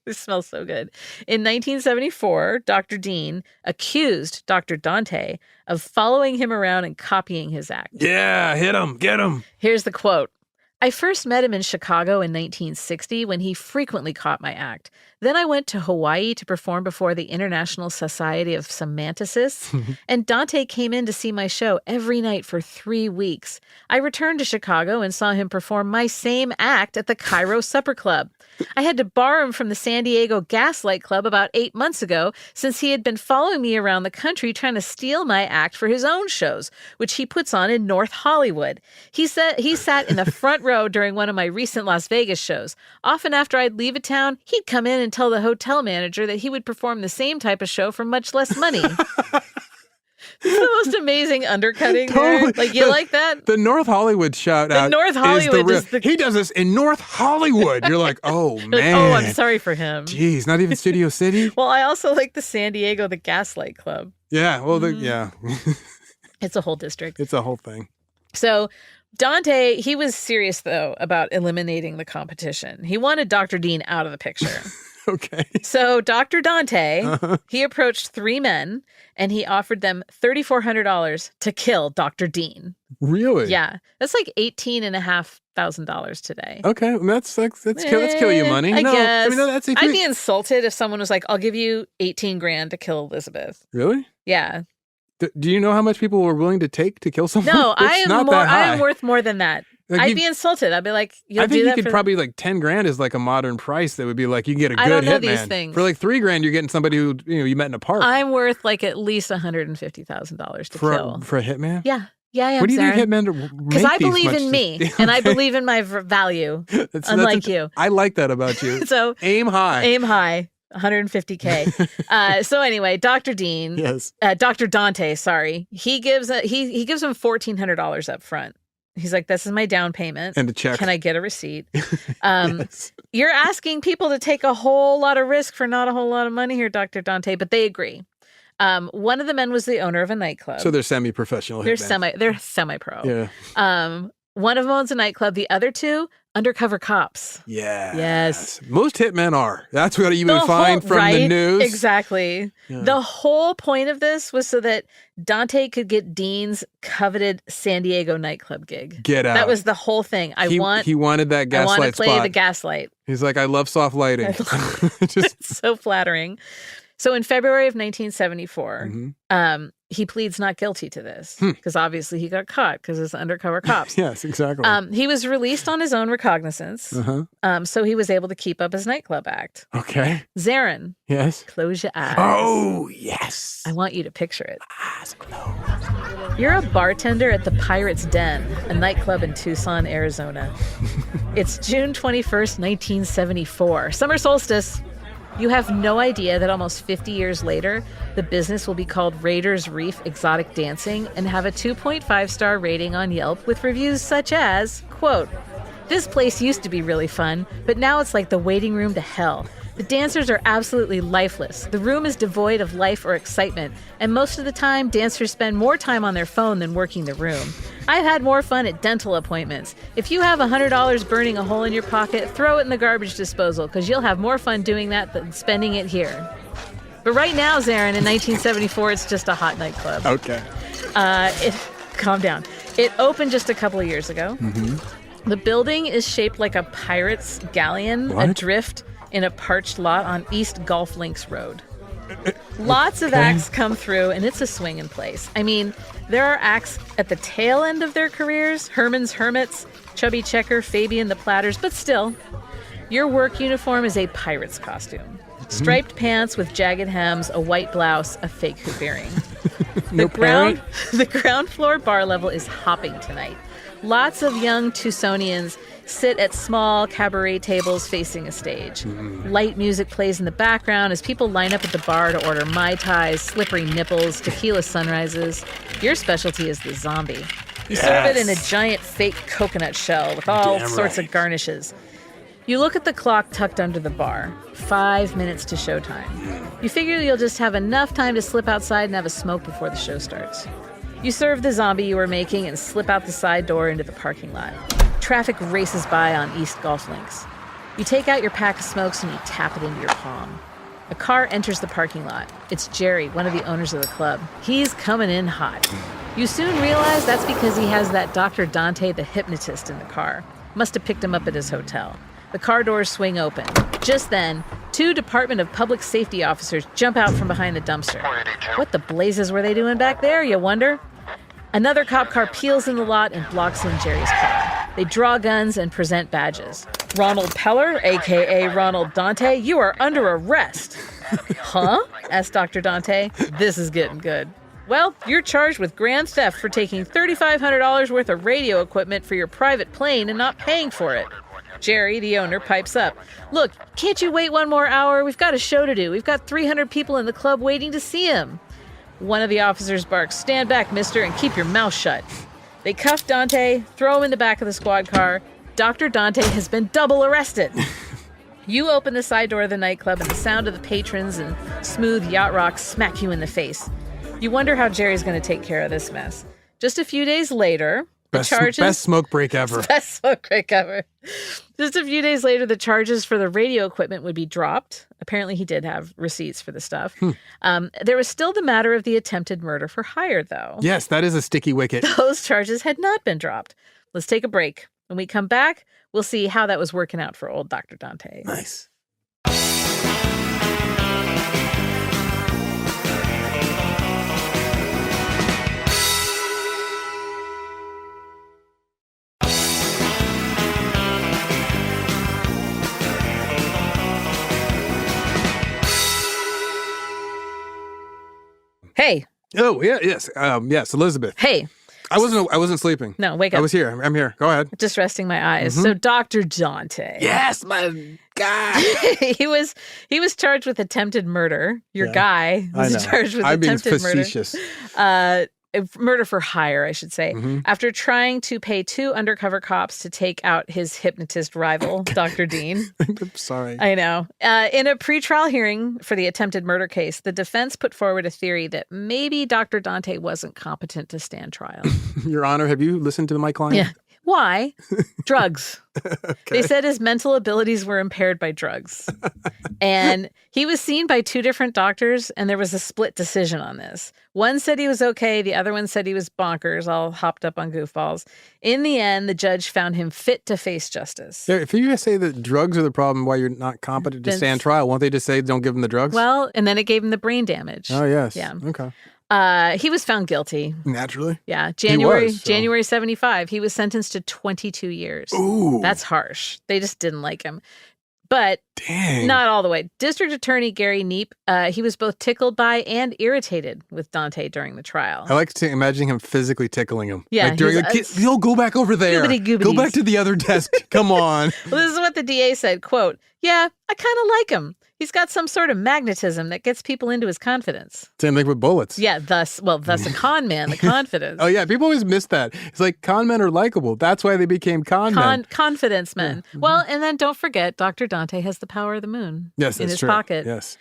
It smells so good. In 1974, Dr. Dean accused Dr. Dante of following him around and copying his act. Yeah, hit him, get him. Here's the quote. I first met him in Chicago in 1960 when he frequently caught my act. Then I went to Hawaii to perform before the International Society of Semanticists, and Dante came in to see my show every night for 3 weeks. I returned to Chicago and saw him perform my same act at the Cairo Supper Club. I had to borrow him from the San Diego Gaslight Club about 8 months ago, since he had been following me around the country trying to steal my act for his own shows, which he puts on in North Hollywood. He said he sat in the front row during one of my recent Las Vegas shows. Often after I'd leave a town, he'd come in and tell the hotel manager that he would perform the same type of show for much less money. It's the most amazing undercutting there. Like, you like that? The North Hollywood shout out. North Hollywood is he does this in North Hollywood. You're like, oh, man. Like, oh, I'm sorry for him. Jeez, not even Studio City? Well, I also like the San Diego, the Gaslight Club. Yeah, well, yeah. It's a whole district. It's a whole thing. So Dante, he was serious, though, about eliminating the competition. He wanted Dr. Dean out of the picture. Okay. So Dr. Dante, he approached 3 men and he offered them $3,400 to kill Dr. Dean. Really? Yeah. That's like $18,500 today. Okay. That's kill you money. I guess. I mean, that's I'd be insulted if someone was like, I'll give you 18 grand to kill Elizabeth. Really? Yeah. Do you know how much people were willing to take to kill someone? No, I am worth more than that. Like I'd be insulted. I'd be like, I think you could probably like 10 grand is like a modern price that would be like you can get a good hitman. I don't know these things. For like 3 grand, you're getting somebody who you met in a park. I'm worth like at least $150,000 to kill. For a hitman? Yeah. Yeah, what do you think hitmen because I believe in me and I believe in my value, unlike you. I like that about you. So aim high. Aim high. $150K. So anyway, Dr. Dean, yes, Dr. Dante, sorry, he gives him $1,400 up front. He's like, this is my down payment and a check. Can I get a receipt? Yes. You're asking people to take a whole lot of risk for not a whole lot of money here, Dr. Dante, but they agree. One of the men was the owner of a nightclub. So they're semi-professional. They're semi-pro. Yeah. One of them owns a nightclub. The other 2, undercover cops. Yeah. Yes. Most hitmen are. That's what you would find from the news. Exactly. Yeah. The whole point of this was so that Dante could get Dean's coveted San Diego nightclub gig. Get out. That was the whole thing. He wanted that gaslight spot. I want to play the gaslight. He's like, I love soft lighting. It's so flattering. So in February of 1974, he pleads not guilty to this because obviously he got caught because it's undercover cops. Yes, exactly. He was released on his own recognizance, so he was able to keep up his nightclub act. Okay. Zaron. Yes. Close your eyes. Oh, yes. I want you to picture it. Eyes closed. You're a bartender at the Pirate's Den, a nightclub in Tucson, Arizona. It's June 21st, 1974, summer solstice. You have no idea that almost 50 years later, the business will be called Raiders Reef Exotic Dancing and have a 2.5-star rating on Yelp with reviews such as, quote, "This place used to be really fun, but now it's like the waiting room to hell. The dancers are absolutely lifeless. The room is devoid of life or excitement, and most of the time, dancers spend more time on their phone than working the room. I've had more fun at dental appointments. If you have $100 burning a hole in your pocket, throw it in the garbage disposal, because you'll have more fun doing that than spending it here." But right now, Zaron, in 1974, it's just a hot nightclub. Okay. Calm down. It opened just a couple of years ago. Mm-hmm. The building is shaped like a pirate's galleon adrift in a parched lot on East Golf Links Road. Lots of acts come through, and it's a swinging place. I mean, there are acts at the tail end of their careers, Herman's Hermits, Chubby Checker, Fabian the Platters, but still, your work uniform is a pirate's costume. Striped pants with jagged hems, a white blouse, a fake hoop earring. The ground floor bar level is hopping tonight. Lots of young Tucsonians sit at small cabaret tables facing a stage. Light music plays in the background as people line up at the bar to order Mai Tais, slippery nipples, tequila sunrises. Your specialty is the zombie. You serve it in a giant fake coconut shell with all sorts of garnishes. You look at the clock tucked under the bar. 5 minutes to showtime. You figure you'll just have enough time to slip outside and have a smoke before the show starts. You serve the zombie you were making and slip out the side door into the parking lot. Traffic races by on East Golf Links. You take out your pack of smokes and you tap it into your palm. A car enters the parking lot. It's Jerry, one of the owners of the club. He's coming in hot. You soon realize that's because he has that Dr. Dante the hypnotist in the car. Must have picked him up at his hotel. The car doors swing open. Just then, 2 Department of Public Safety officers jump out from behind the dumpster. What the blazes were they doing back there, you wonder? Another cop car peels in the lot and blocks in Jerry's car. They draw guns and present badges. "Ronald Peller, a.k.a. Ronald Dante, you are under arrest." "Huh?" asked Dr. Dante. "This is getting good." "Well, you're charged with grand theft for taking $3,500 worth of radio equipment for your private plane and not paying for it." Jerry, the owner, pipes up. "Look, can't you wait 1 more hour? We've got a show to do. We've got 300 people in the club waiting to see him." One of the officers barks, "Stand back, mister, and keep your mouth shut." They cuff Dante, throw him in the back of the squad car. Dr. Dante has been double arrested. You open the side door of the nightclub and the sound of the patrons and smooth yacht rock smack you in the face. You wonder how Jerry's going to take care of this mess. Just a few days later, Best smoke break ever. Best smoke break ever. Just a few days later, the charges for the radio equipment would be dropped. Apparently, he did have receipts for the stuff. There was still the matter of the attempted murder for hire, though. Yes, that is a sticky wicket. Those charges had not been dropped. Let's take a break. When we come back, we'll see how that was working out for old Dr. Dante. Nice. Hey. Oh, yeah, yes. Yes, Elizabeth. Hey. I wasn't sleeping. No, wake up. I was here. I'm here. Go ahead. Just resting my eyes. So Dr. Dante. Yes, my guy. he was charged with attempted murder. Your guy was charged with attempted murder. I'm being facetious. Murder for hire, I should say, after trying to pay 2 undercover cops to take out his hypnotist rival, Dr. Dean. I'm sorry. I know. In a pretrial hearing for the attempted murder case, the defense put forward a theory that maybe Dr. Dante wasn't competent to stand trial. Your Honor, have you listened to my client? Yeah. Why? Drugs. Okay. They said his mental abilities were impaired by drugs. And he was seen by 2 different doctors, and there was a split decision on this. One said he was okay. The other one said he was bonkers, all hopped up on goofballs. In the end, the judge found him fit to face justice. If you say that drugs are the problem why you're not competent to stand trial, won't they just say don't give him the drugs? Well, and then it gave him the brain damage. Oh, yes. Yeah. Okay. He was found guilty. Naturally. Yeah. January 75. He was sentenced to 22 years. Ooh. That's harsh. They just didn't like him. But dang, not all the way. District Attorney Gary Neep, he was both tickled by and irritated with Dante during the trial. I like to imagine him physically tickling him. Yeah. Like during go back over there. Go back to the other desk. Come on. Well, this is what the DA said, quote, "Yeah, I kind of like him. He's got some sort of magnetism that gets people into his confidence." Same thing with bullets. Yeah, thus a con man, the confidence. Oh, yeah. People always miss that. It's like con men are likable. That's why they became men. Confidence men. Yeah. Well, and then don't forget, Dr. Dante has the power of the moon in his pocket. Yes.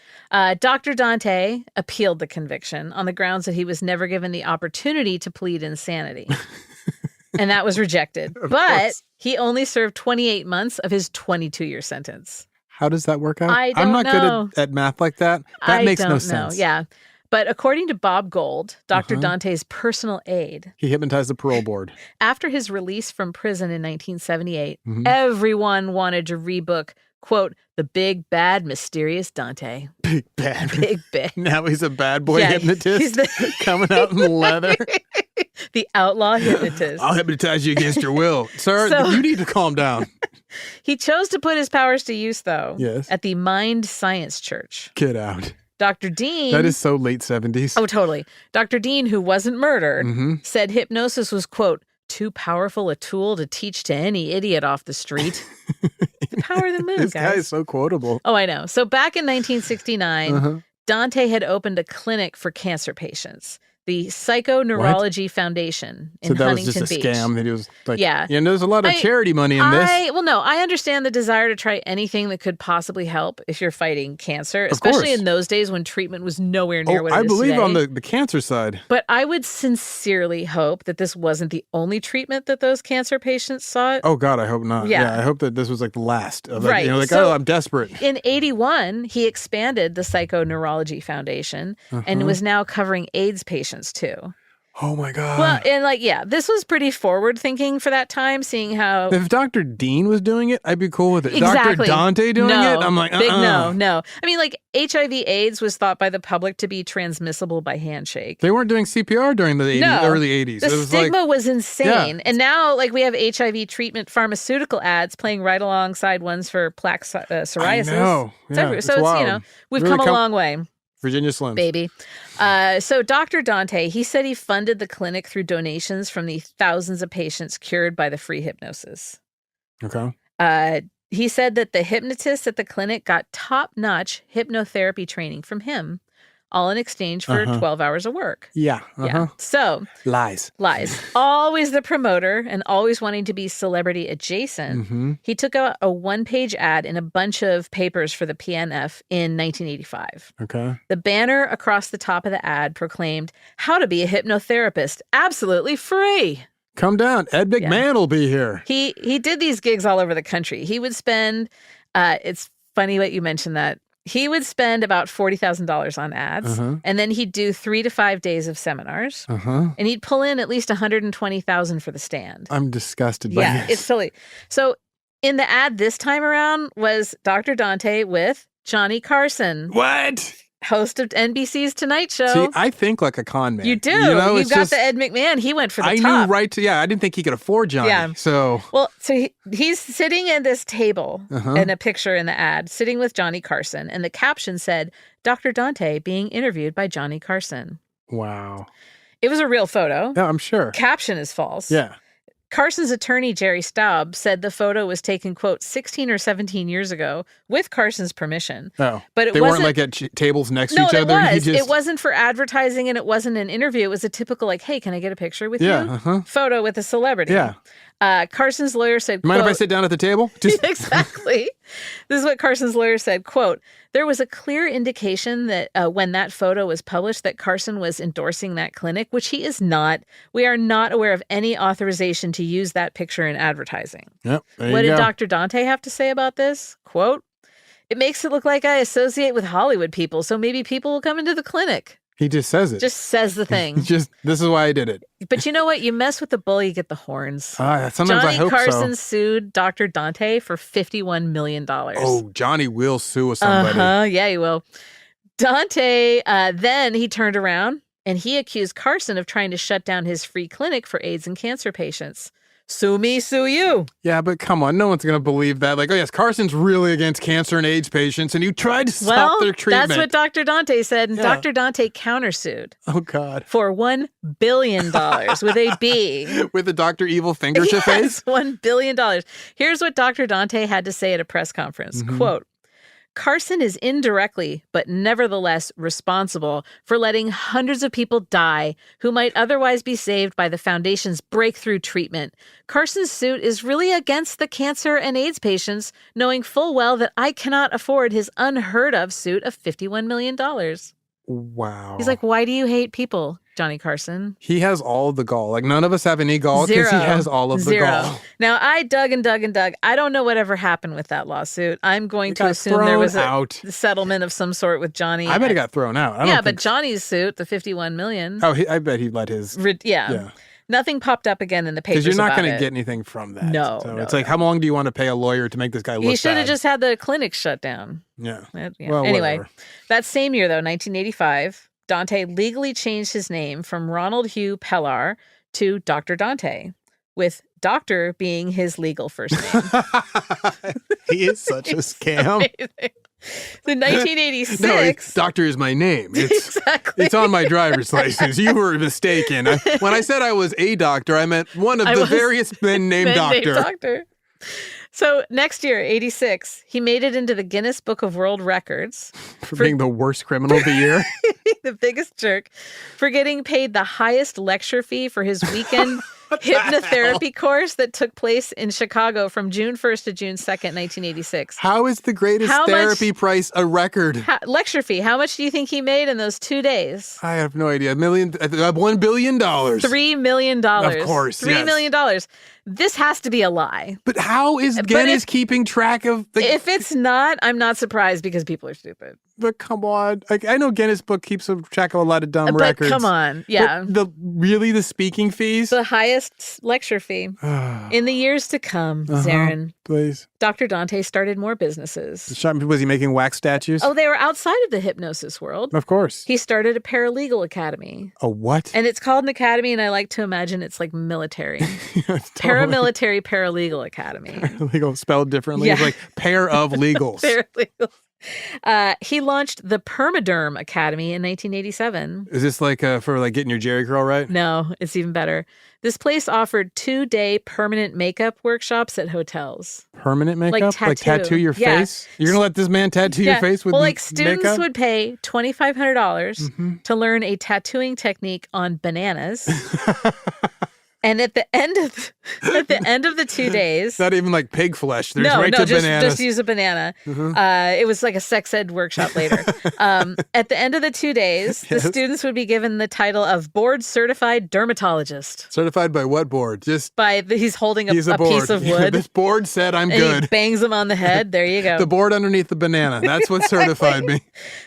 Dr. Dante appealed the conviction on the grounds that he was never given the opportunity to plead insanity. And that was rejected. But he only served 28 months of his 22-year sentence. How does that work out? I don't I'm not know. good at math like that. That makes no sense. Yeah. But according to Bob Gold, Dr. Dante's personal aide, he hypnotized the parole board. After his release from prison in 1978, everyone wanted to rebook, quote, "the big, bad, mysterious Dante." Big, bad. Big. Now he's a bad boy hypnotist coming out in leather. The outlaw hypnotist. I'll hypnotize you against your will. Sir, you need to calm down. He chose to put his powers to use, though, yes, at the Mind Science Church. Get out. Dr. Dean. That is so late 70s. Oh, totally. Dr. Dean, who wasn't murdered, said hypnosis was, quote, "too powerful a tool to teach to any idiot off the street." The power of the moon, this guys. Guy is so quotable. Oh, I know. So back in 1969, Dante had opened a clinic for cancer patients. The Psychoneurology Foundation in Huntington Beach. So that was just a scam that he was like, there's a lot of charity money in this. I understand the desire to try anything that could possibly help if you're fighting cancer, especially in those days when treatment was nowhere near what it is today. I believe on the cancer side. But I would sincerely hope that this wasn't the only treatment that those cancer patients sought. Oh, God, I hope not. Yeah, I hope that this was like the last. Of right. I'm desperate. In 1981, he expanded the Psychoneurology Foundation and was now covering AIDS patients too. Oh my God. Well, and this was pretty forward thinking for that time, seeing how if Dr. Dean was doing it, I'd be cool with it. Exactly. Dr. Dante doing it, I'm like, big no. I mean, like HIV/AIDS was thought by the public to be transmissible by handshake. They weren't doing CPR during the early 80s. The stigma was insane. Yeah. And now, like, we have HIV treatment pharmaceutical ads playing right alongside ones for plaque psoriasis. I know. Yeah, it's wild. We've really come a long way. Virginia Slims. Baby. So Dr. Dante, he said he funded the clinic through donations from the thousands of patients cured by the free hypnosis. Okay. He said that the hypnotists at the clinic got top-notch hypnotherapy training from him, all in exchange for 12 hours of work. Yeah. Yeah. So. Lies. Always the promoter and always wanting to be celebrity adjacent. He took out a one-page ad in a bunch of papers for the PNF in 1985. Okay. The banner across the top of the ad proclaimed, "How to be a hypnotherapist, absolutely free." Come down. Ed McMahon will be here. He did these gigs all over the country. He would spend, it's funny that you mentioned that. He would spend about $40,000 on ads, and then he'd do 3 to 5 days of seminars, and he'd pull in at least $120,000 for the stand. I'm disgusted by this. Yeah, it's silly. So in the ad this time around was Dr. Dante with Johnny Carson. What? Host of NBC's Tonight Show. See, I think like a con man. You do. You've got the Ed McMahon. He went for the top. I knew right to, I didn't think he could afford Johnny. Yeah. So. Well, so he's sitting at this table in a picture in the ad, sitting with Johnny Carson. And the caption said, Dr. Dante being interviewed by Johnny Carson. Wow. It was a real photo. Yeah, I'm sure. Caption is false. Yeah. Carson's attorney, Jerry Staub, said the photo was taken, quote, 16 or 17 years ago with Carson's permission. Oh, but they weren't like at tables next to each other? No, it wasn't for advertising and it wasn't an interview. It was a typical like, hey, can I get a picture with you? Photo with a celebrity. Yeah. Carson's lawyer said, mind if I sit down at the table? Exactly. This is what Carson's lawyer said, quote, there was a clear indication that when that photo was published that Carson was endorsing that clinic, which he is not. We are not aware of any authorization to use that picture in advertising. Yep. What did Dr. Dante have to say about this? Quote, it makes it look like I associate with Hollywood people, so maybe people will come into the clinic. He just says it. Just says the thing. This is why I did it. But you know what? You mess with the bull, you get the horns. Sometimes I hope Johnny Carson sued Dr. Dante for $51 million. Oh, Johnny will sue somebody. Yeah, he will. Dante, then he turned around and he accused Carson of trying to shut down his free clinic for AIDS and cancer patients. Sue me, sue you. Yeah, but come on. No one's going to believe that. Like, oh, yes, Carson's really against cancer and AIDS patients, and you tried to stop their treatment. That's what Dr. Dante said, and Dr. Dante countersued. Oh, God. For $1 billion with a B. With a Dr. Evil finger to face? $1 billion. Here's what Dr. Dante had to say at a press conference. Quote, Carson is indirectly, but nevertheless responsible for letting hundreds of people die who might otherwise be saved by the foundation's breakthrough treatment. Carson's suit is really against the cancer and AIDS patients, knowing full well that I cannot afford his unheard of suit of $51 million. Wow. He's like, why do you hate people, Johnny Carson? He has all the gall. Like, none of us have any gall because he has all of the gall. Now, I dug and dug and dug. I don't know whatever happened with that lawsuit. I'm going to assume there was a settlement of some sort with Johnny. I bet it got thrown out. But Johnny's suit, the $51 million. Oh, I bet he let his. Yeah. Nothing popped up again in the papers. Because you're not going to get anything from that. No. So it's like, how long do you want to pay a lawyer to make this guy look bad? He should have just had the clinic shut down. Yeah. Well, anyway, that same year, though, 1985, Dante legally changed his name from Ronald Hugh Pellar to Dr. Dante, with Doctor being his legal first name. He is such a scam. In 1986... No, Doctor is my name. Exactly. It's on my driver's license. You were mistaken. When I said I was a doctor, I meant one of the various men named Doctor. So next year, 86, he made it into the Guinness Book of World Records. For being the worst criminal of the year? The biggest jerk. For getting paid the highest lecture fee for his weekend hypnotherapy course that took place in Chicago from June 1st to June 2nd, 1986. How is the greatest therapy price a record? Lecture fee. How much do you think he made in those 2 days? I have no idea. $1 billion. $3 million. Of course, $3 million. This has to be a lie. But how is Guinness keeping track of If it's not, I'm not surprised because people are stupid. But come on. Like, I know Guinness Book keeps track of a lot of dumb records. Come on. Yeah. But the speaking fees? The highest lecture fee. In the years to come, Zaron. Please. Dr. Dante started more businesses. Was he making wax statues? Oh, they were outside of the hypnosis world. Of course. He started a paralegal academy. A what? And it's called an academy, and I like to imagine it's like military. Paramilitary Paralegal Academy. Paralegal spelled differently. Yeah. It's like pair of legals. Paralegals. He launched the Permaderm Academy in 1987. Is this like for like getting your Jerry curl right? No, it's even better. This place offered 2-day permanent makeup workshops at hotels. Permanent makeup? Like tattoo your face? You're going to let this man tattoo your face with makeup? Students would pay $2,500 to learn a tattooing technique on bananas. And at the end of the 2 days, not even like pig flesh. There's just use a banana. It was like a sex ed workshop later. At the end of the 2 days, the students would be given the title of board certified dermatologist. Certified by what board? Just he's holding a piece of wood. This board said I'm good. He bangs him on the head. There you go. The board underneath the banana. That's what certified me.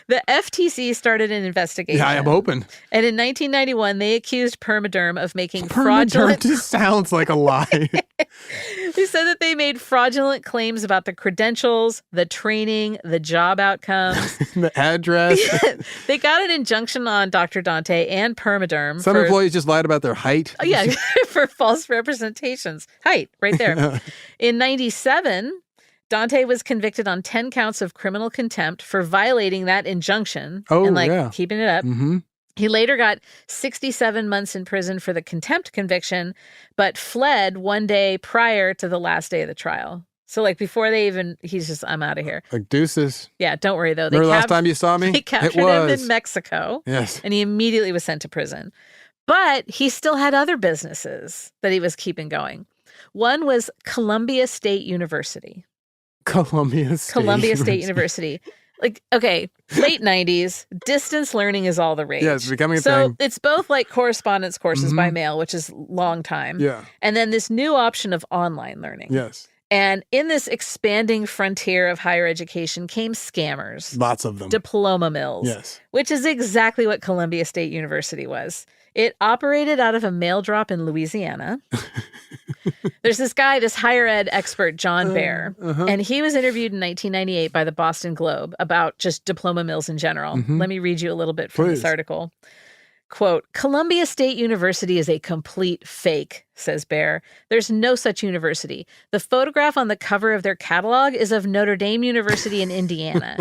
The FTC started an investigation. Yeah, I am open. And in 1991, they accused Permaderm of making fraudulent. It just sounds like a lie. They said that they made fraudulent claims about the credentials, the training, the job outcomes, the address. They got an injunction on Dr. Dante and Permaderm. Some employees just lied about their height. Yeah, for false representations. Height, right there. In 97, Dante was convicted on 10 counts of criminal contempt for violating that injunction and keeping it up. Mm-hmm. He later got 67 months in prison for the contempt conviction, but fled one day prior to the last day of the trial. So like before he's just, I'm out of here. Like deuces. Yeah, don't worry though. Remember last time you saw me? They captured him in Mexico. Yes. And he immediately was sent to prison. But he still had other businesses that he was keeping going. One was Columbia State University. Columbia State University. Like, okay, late 90s, distance learning is all the rage. Yeah, it's becoming a thing. So it's both like correspondence courses by mail, which is long time. Yeah. And then this new option of online learning. Yes. And in this expanding frontier of higher education came scammers. Lots of them. Diploma mills. Yes. Which is exactly what Columbia State University was. It operated out of a mail drop in Louisiana. There's this guy, this higher ed expert, John Baer, and he was interviewed in 1998 by the Boston Globe about just diploma mills in general. Let me read you a little bit from this article. Quote, Columbia State University is a complete fake, says Baer. There's no such university. The photograph on the cover of their catalog is of Notre Dame University in Indiana.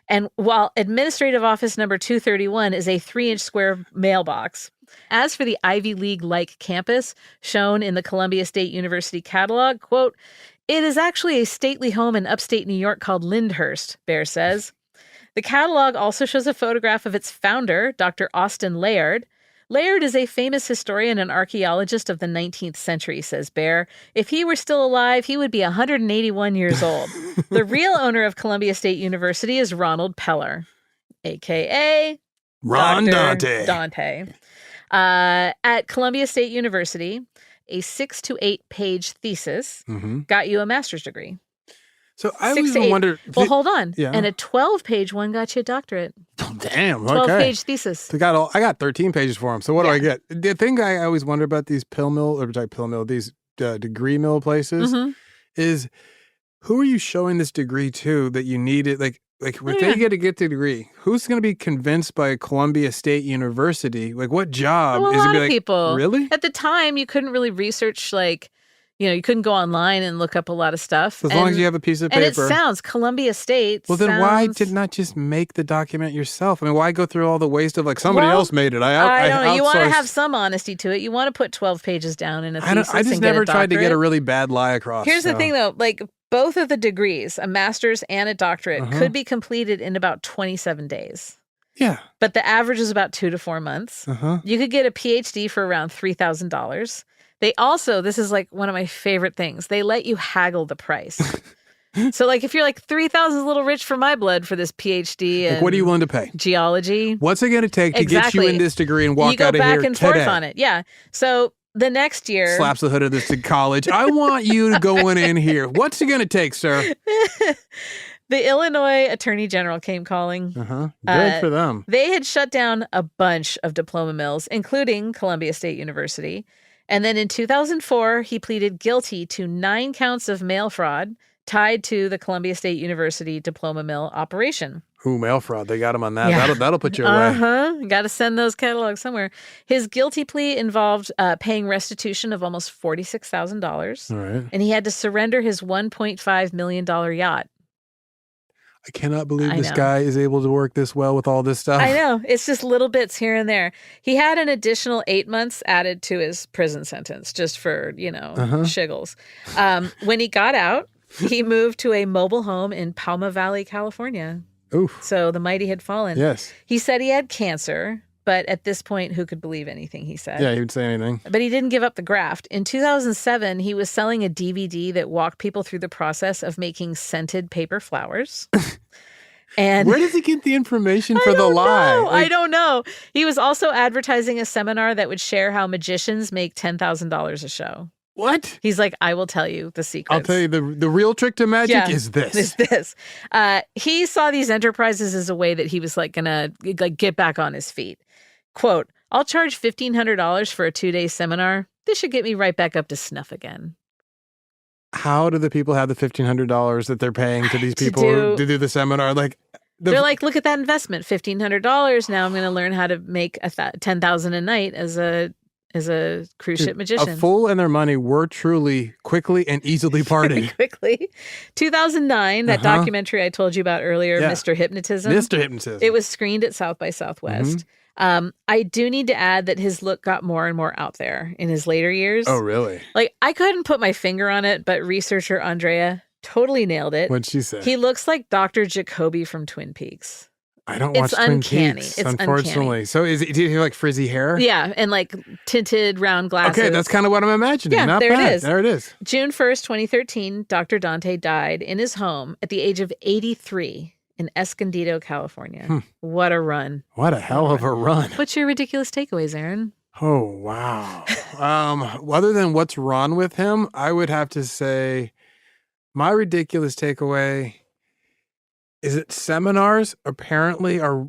And while administrative office number 231 is a 3-inch square mailbox. As for the Ivy League-like campus shown in the Columbia State University catalog, quote, it is actually a stately home in upstate New York called Lyndhurst, Baer says. The catalog also shows a photograph of its founder, Dr. Austin Layard. Layard is a famous historian and archaeologist of the 19th century, says Baer. If he were still alive, he would be 181 years old. The real owner of Columbia State University is Ronald Peller, a.k.a. Dante. At Columbia State University, a 6 to 8 page thesis got you a master's degree. So I always wonder. Well, hold on. Yeah. And a 12-page one got you a doctorate. Oh, damn. 12-page thesis. I got 13 pages for them. So what do I get? The thing I always wonder about these these degree mill places is who are you showing this degree to that you need it? Like if they get the degree, who's going to be convinced by Columbia State University? Like what job is it? A lot of people. Really? At the time, you couldn't really research you couldn't go online and look up a lot of stuff. As long as you have a piece of paper. And it sounds Columbia State. Well, then why did not just make the document yourself? I mean, why go through all the waste of somebody else made it? I don't know. You want to have some honesty to it. You want to put 12 pages down in a thesis. I just never tried to get a really bad lie across. Here's the thing, though. Both of the degrees, a master's and a doctorate, could be completed in about 27 days. Yeah. But the average is about 2 to 4 months. You could get a PhD for around $3,000. They also, this is one of my favorite things, they let you haggle the price. So if you're $3,000 is a little rich for my blood for this PhD and what are you willing to pay? Geology. What's it going to take to get you in this degree and walk out of here today? You go back and forth on it. Yeah. So the next year. Slaps the hood of this to college. I want you to go in here. What's it going to take, sir? The Illinois Attorney General came calling. Good for them. They had shut down a bunch of diploma mills, including Columbia State University. And then in 2004, he pleaded guilty to 9 counts of mail fraud tied to the Columbia State University diploma mill operation. Ooh, mail fraud. They got him on that. Yeah. That'll put you away. Got to send those catalogs somewhere. His guilty plea involved paying restitution of almost $46,000. All right. And he had to surrender his $1.5 million yacht. I cannot believe this guy is able to work this well with all this stuff. I know. It's just little bits here and there. He had an additional 8 months added to his prison sentence just for, shiggles. When he got out, he moved to a mobile home in Palma Valley, California. Oof. So the mighty had fallen. Yes. He said he had cancer, But at this point, who could believe anything he said? Yeah, he would say anything. But he didn't give up the graft. In 2007, he was selling a DVD that walked people through the process of making scented paper flowers. And where does he get the information for the lie? I don't know. He was also advertising a seminar that would share how magicians make $10,000 a show. What? He's like, I will tell you the secrets. I'll tell you the real trick to magic is this. He saw these enterprises as a way that he was like gonna like get back on his feet. Quote, I'll charge $1,500 for a 2-day seminar. This should get me right back up to snuff again. How do the people have the $1,500 that they're paying to these people to do the seminar? Like, they're like, look at that investment, $1,500. Now I'm going to learn how to make $10,000 a night as a cruise ship magician. A fool and their money were truly quickly and easily parted. Quickly. 2009, that documentary I told you about earlier, Mr. Hypnotism. Mr. Hypnotism. It was screened at South by Southwest. I do need to add that his look got more and more out there in his later years. Oh, really? Like, I couldn't put my finger on it, but researcher Andrea totally nailed it. What'd she say? He looks like Dr. Jacoby from Twin Peaks. I don't watch Twin Peaks, unfortunately. Uncanny. So did he have like frizzy hair? Yeah, and like tinted round glasses. Okay, that's kind of what I'm imagining. Yeah, Not there bad. it is. There it is. June 1st, 2013, Dr. Dante died in his home at the age of 83 in Escondido, California. What a run. What a hell of a run. What's your ridiculous takeaways, Aaron? Oh, wow. Other than what's wrong with him, I would have to say my ridiculous takeaway is that seminars apparently are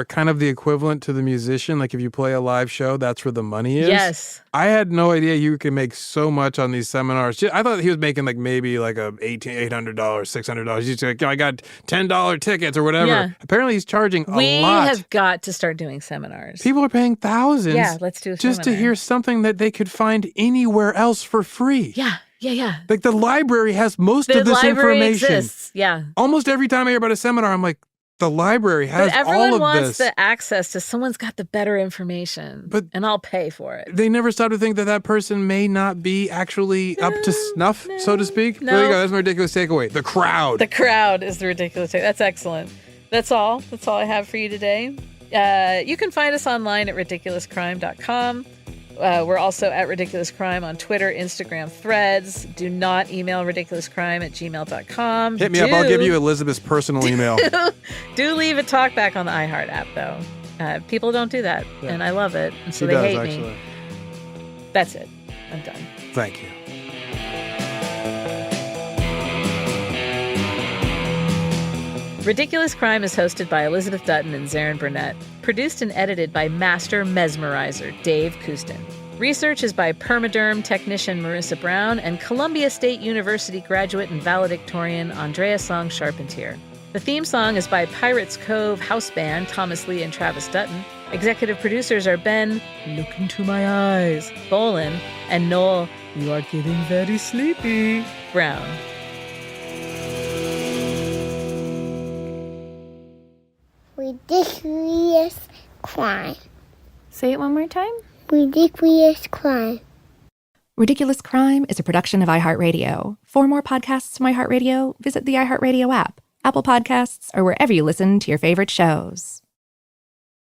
kind of the equivalent to the musician. Like if you play a live show, that's where the money is. Yes. I had no idea you can make so much on these seminars. I thought he was making like maybe like $800, $600. He's like, I got $10 tickets or whatever. Yeah. Apparently he's charging a lot. We have got to start doing seminars. People are paying thousands. Yeah, let's do a just to hear something that they could find anywhere else for free. Yeah. Yeah. Like the library has most of this information. Exists. Yeah. Almost every time I hear about a seminar, I'm like, the library has all of this. But everyone wants the access to someone's got the better information, and I'll pay for it. They never stop to think that person may not be actually up to snuff, so to speak. No. There you go. That's my ridiculous takeaway. The crowd. The crowd is the ridiculous takeaway. That's excellent. That's all. That's all I have for you today. You can find us online at ridiculouscrime.com. We're also at Ridiculous Crime on Twitter, Instagram, Threads. Do not email ridiculouscrime@gmail.com. Hit me up. I'll give you Elizabeth's personal email. Do leave a talkback on the iHeart app, though. People don't do that, and I love it. And so they hate me. That's it. I'm done. Thank you. Ridiculous Crime is hosted by Elizabeth Dutton and Zaron Burnett. Produced and edited by Master Mesmerizer Dave Kustin. Research is by permaderm technician Marissa Brown and Columbia State University graduate and valedictorian Andrea Song Charpentier. The theme song is by Pirates Cove House Band Thomas Lee and Travis Dutton. Executive producers are Ben, look into my eyes, Bolin, and Noel, you are getting very sleepy, Brown. Ridiculous Crime. Say it one more time. Ridiculous Crime. Ridiculous Crime is a production of iHeartRadio. For more podcasts from iHeartRadio, visit the iHeartRadio app, Apple Podcasts, or wherever you listen to your favorite shows.